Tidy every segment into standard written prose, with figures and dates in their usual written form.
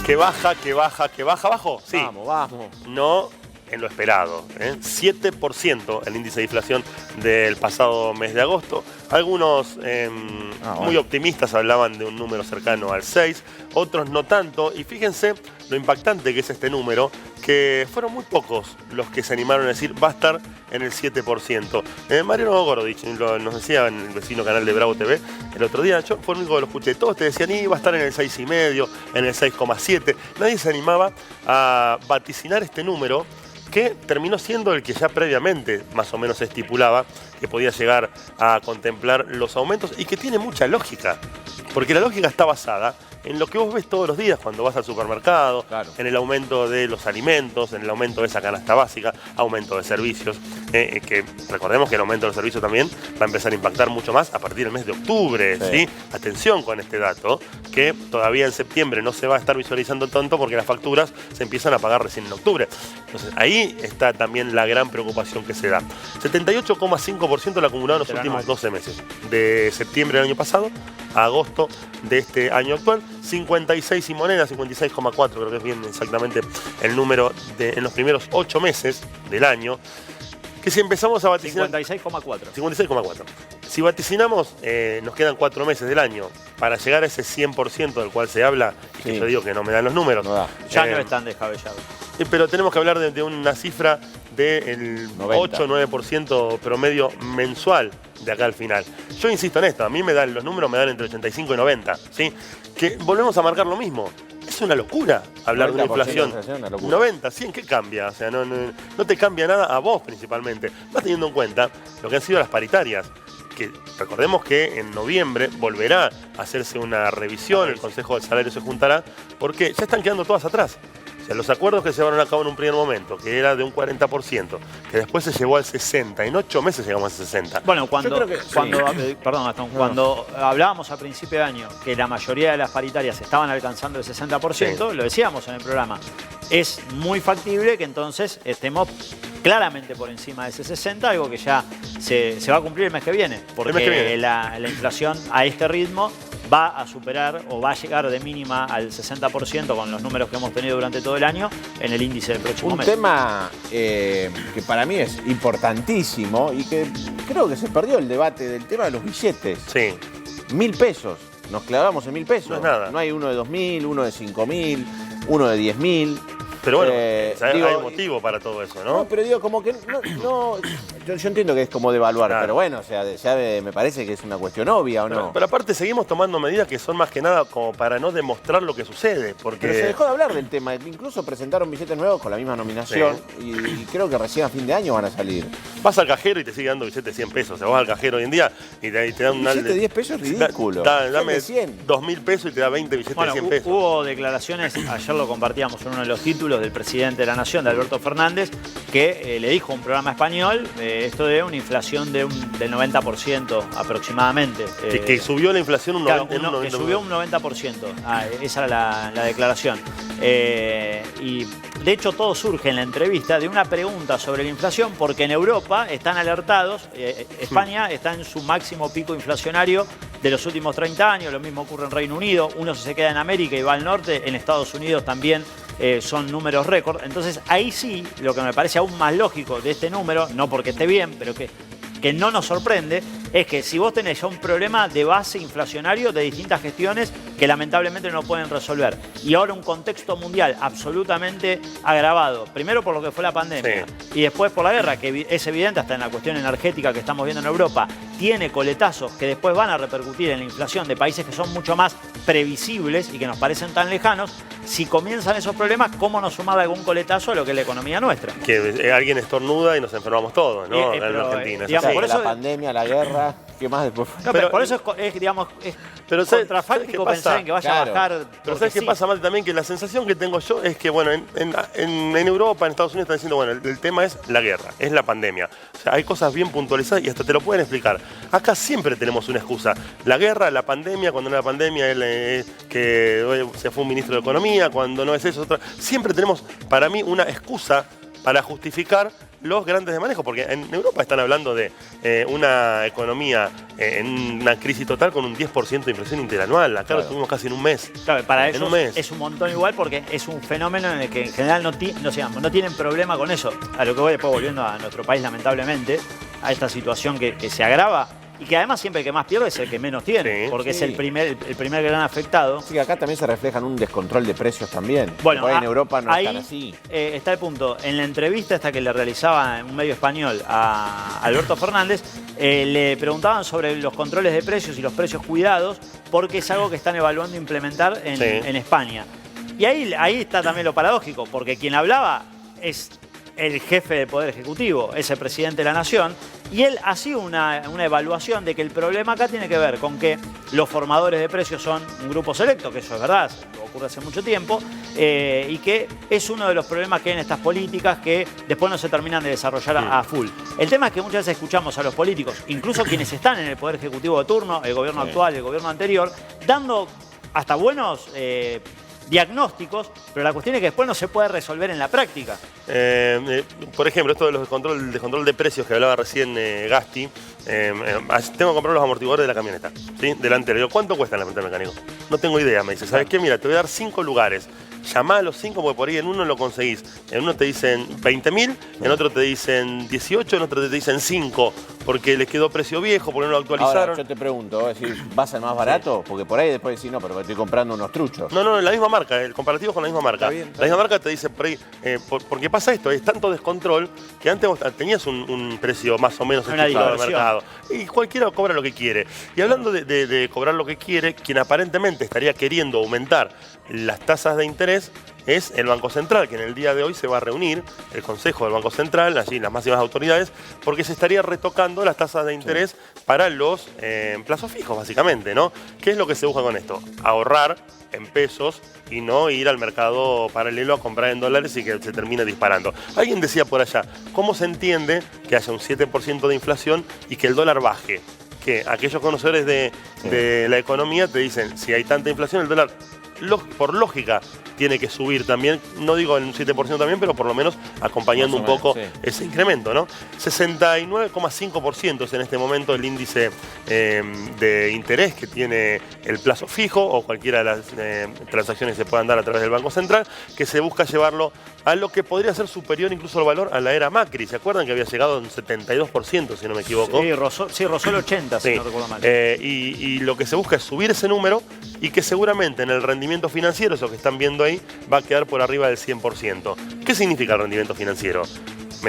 Que baja, que baja, que baja. ¿Bajo? Sí. Vamos. No en lo esperado. 7% el índice de inflación del pasado mes de agosto. Algunos muy optimistas hablaban de un número cercano al 6, otros no tanto. Y fíjense lo impactante que es este número, que fueron muy pocos los que se animaron a decir va a estar en el 7%. Mariano Gorodich nos decía en el vecino canal de Bravo TV el otro día, yo fue el único que lo escuché, todos te decían iba a estar en el 6,5, en el 6,7. Nadie se animaba a vaticinar este número, que terminó siendo el que ya previamente más o menos se estipulaba que podía llegar a contemplar los aumentos y que tiene mucha lógica, porque la lógica está basada en lo que vos ves todos los días cuando vas al supermercado, claro, en el aumento de los alimentos, en el aumento de esa canasta básica, aumento de servicios, que recordemos que el aumento de los servicios también va a empezar a impactar mucho más a partir del mes de octubre, ¿sí? Atención con este dato, que todavía en septiembre no se va a estar visualizando tanto porque las facturas se empiezan a pagar recién en octubre. Entonces ahí está también la gran preocupación que se da. 78,5% el acumulado en los últimos 12 meses, de septiembre del año pasado a agosto de este año actual. 56 y moneda, 56,4 creo que es bien exactamente el número en los primeros 8 meses del año. Que si empezamos a vaticinar... 56,4. 56,4. Si vaticinamos, nos quedan 4 meses del año para llegar a ese 100% del cual se habla, y que yo digo que no me dan los números. No da. Ya no están descabellados. Pero tenemos que hablar de una cifra del 8-9% promedio mensual de acá al final. Yo insisto en esto, a mí los números me dan entre 85 y 90, ¿sí? Que volvemos a marcar lo mismo. Es una locura hablar de una inflación. 90, 100, ¿qué cambia? O sea, no te cambia nada a vos principalmente. Vas teniendo en cuenta lo que han sido las paritarias, que recordemos que en noviembre volverá a hacerse una revisión, el Consejo del Salario se juntará, porque ya están quedando todas atrás. O sea, los acuerdos que se llevaron a cabo en un primer momento, que era de un 40%, que después se llevó al 60%, en 8 meses llegamos al 60%. Bueno, cuando hablábamos a principio de año que la mayoría de las paritarias estaban alcanzando el 60%, lo decíamos en el programa, es muy factible que entonces estemos claramente por encima de ese 60, algo que ya se va a cumplir el mes que viene, porque la inflación a este ritmo va a superar o va a llegar de mínima al 60% con los números que hemos tenido durante todo el año en el índice del próximo mes. Un tema que para mí es importantísimo y que creo que se perdió el debate del tema de los billetes. Sí. 1.000 pesos. Nos clavamos en 1.000 pesos. No es nada. No hay uno de 2.000, uno de 5.000, uno de 10.000. Pero bueno, hay un motivo para todo eso, ¿no? No, pero digo, como que yo entiendo que es como devaluar, pero bueno, o sea, me parece que es una cuestión obvia, ¿o no? Pero aparte seguimos tomando medidas que son más que nada como para no demostrar lo que sucede, porque... Pero se dejó de hablar del tema, incluso presentaron billetes nuevos con la misma nominación y creo que recién a fin de año van a salir. Vas al cajero y te sigue dando billetes de 100 pesos, o sea, vas al cajero hoy en día y te dan un... billete de 10 pesos es ridículo. Dame 2.000 pesos y te da 20 billetes de 100 pesos. Hubo declaraciones, ayer lo compartíamos en uno de los títulos del presidente de la Nación, de Alberto Fernández, que le dijo a un programa español esto de una inflación del 90% aproximadamente. Que subió la inflación que subió un 90%. Esa era la declaración. Y de hecho todo surge en la entrevista de una pregunta sobre la inflación, porque en Europa están alertados, España está en su máximo pico inflacionario de los últimos 30 años, lo mismo ocurre en Reino Unido, uno se queda en América y va al norte, en Estados Unidos también son números récord. Entonces ahí sí, lo que me parece aún más lógico de este número, no porque esté bien, pero que no nos sorprende, es que si vos tenés ya un problema de base inflacionario de distintas gestiones que lamentablemente no pueden resolver, y ahora un contexto mundial absolutamente agravado, primero por lo que fue la pandemia y después por la guerra, que es evidente hasta en la cuestión energética que estamos viendo en Europa, tiene coletazos que después van a repercutir en la inflación de países que son mucho más previsibles y que nos parecen tan lejanos. Si comienzan esos problemas, ¿cómo no sumar algún coletazo a lo que es la economía nuestra? Que alguien estornuda y nos enfermamos todos, ¿no? En Argentina. Digamos, por eso, la pandemia, la guerra, ¿qué más después? No, pero por eso es contrafáctico pensar en que vaya a bajar. Pero ¿sabes qué pasa, Mati? También que la sensación que tengo yo es que, bueno, en Europa, en Estados Unidos están diciendo, bueno, el tema es la guerra, es la pandemia. O sea, hay cosas bien puntualizadas y hasta te lo pueden explicar. Acá siempre tenemos una excusa. La guerra, la pandemia, cuando no era pandemia, que se fue un ministro de Economía, cuando no es eso, otra. Siempre tenemos, para mí, una excusa para justificar los grandes de manejo, porque en Europa están hablando de una economía en una crisis total con un 10% de inflación interanual. Acá lo tuvimos casi en un mes. Claro, para ellos es un montón igual porque es un fenómeno en el que en general no tienen problema con eso. A lo que voy después volviendo a nuestro país, lamentablemente, a esta situación que se agrava. Y que además siempre el que más pierde es el que menos tiene, porque es el primer gran afectado. Sí, acá también se refleja en un descontrol de precios también. Bueno, en Europa no ahí están así. Está el punto. En la entrevista esta que le realizaba en un medio español a Alberto Fernández, le preguntaban sobre los controles de precios y los precios cuidados, porque es algo que están evaluando implementar en España. Y ahí está también lo paradójico, porque quien hablaba es el jefe del Poder Ejecutivo, es el presidente de la Nación, y él hacía una evaluación de que el problema acá tiene que ver con que los formadores de precios son un grupo selecto, que eso es verdad, ocurre hace mucho tiempo, y que es uno de los problemas que hay en estas políticas que después no se terminan de desarrollar a full. El tema es que muchas veces escuchamos a los políticos, incluso quienes están en el Poder Ejecutivo de turno, el gobierno actual, el gobierno anterior, dando hasta buenos diagnósticos, pero la cuestión es que después no se puede resolver en la práctica. Por ejemplo, esto de los descontrol de precios que hablaba recién Gasti, tengo que comprar los amortiguadores de la camioneta, ¿sí? Delantero. Digo, ¿cuánto cuesta el mecánico? No tengo idea, me dice. ¿Sabes qué? Mira, te voy a dar 5 lugares. Llamá a los 5 porque por ahí en uno lo conseguís. En uno te dicen 20.000, en otro te dicen 18, en otro te dicen 5, porque les quedó precio viejo, porque no lo actualizaron. Ahora, yo te pregunto, ¿vas al más barato? Porque por ahí después decís, no, pero me estoy comprando unos truchos. No, la misma marca, el comparativo es con la misma marca. Está bien. La misma marca te dice por ahí, porque pasa esto, es tanto descontrol que antes vos tenías un precio más o menos estipulado del mercado. Y cualquiera cobra lo que quiere. Y hablando de cobrar lo que quiere, quien aparentemente estaría queriendo aumentar las tasas de interés es el Banco Central, que en el día de hoy se va a reunir el Consejo del Banco Central, allí las máximas autoridades, porque se estaría retocando las tasas de interés para los plazos fijos, básicamente, ¿no? ¿Qué es lo que se busca con esto? Ahorrar en pesos y no ir al mercado paralelo a comprar en dólares y que se termine disparando. Alguien decía por allá, ¿cómo se entiende que haya un 7% de inflación y que el dólar baje? Que aquellos conocedores de la economía te dicen, si hay tanta inflación, el dólar por lógica tiene que subir también, no digo en un 7% también, pero por lo menos acompañando un poco ese incremento, ¿no? 69,5% es en este momento el índice de interés que tiene el plazo fijo o cualquiera de las transacciones que se puedan dar a través del Banco Central, que se busca llevarlo a lo que podría ser superior incluso al valor a la era Macri. ¿Se acuerdan que había llegado a un 72%, si no me equivoco? Sí, rozó el 80%, si no recuerdo mal. Y lo que se busca es subir ese número y que seguramente en el rendimiento financiero, eso que están viendo ahí, va a quedar por arriba del 100%. ¿Qué significa el rendimiento financiero?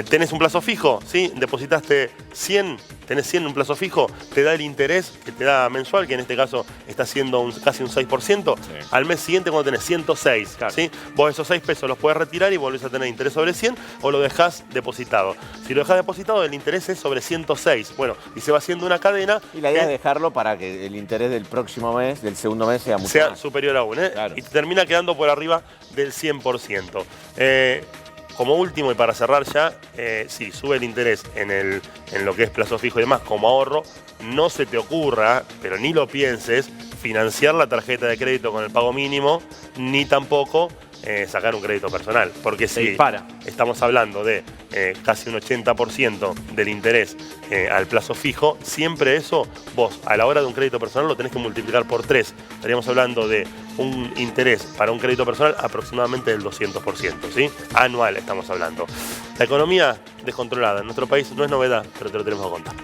¿Tenés un plazo fijo? ¿Sí? Depositaste 100, tenés 100 en un plazo fijo, te da el interés que te da mensual, que en este caso está siendo casi un 6%. Al mes siguiente cuando tenés 106, claro. ¿Sí? Vos esos 6 pesos los podés retirar y volvés a tener interés sobre 100 o lo dejás depositado. Si lo dejás depositado, el interés es sobre 106. Bueno, y se va haciendo una cadena. Y la idea es dejarlo para que el interés del próximo mes, del segundo mes, sea mucho más superior aún, Claro. Y te termina quedando por arriba del 100%. Como último y para cerrar ya, si sube el interés en lo que es plazo fijo y demás como ahorro, no se te ocurra, pero ni lo pienses, financiar la tarjeta de crédito con el pago mínimo, ni tampoco sacar un crédito personal. Porque si estamos hablando de casi un 80% del interés al plazo fijo, siempre eso, vos a la hora de un crédito personal lo tenés que multiplicar por 3. Estaríamos hablando de un interés para un crédito personal aproximadamente del 200%, ¿sí? Anual estamos hablando. La economía descontrolada en nuestro país no es novedad, pero te lo tenemos que contar.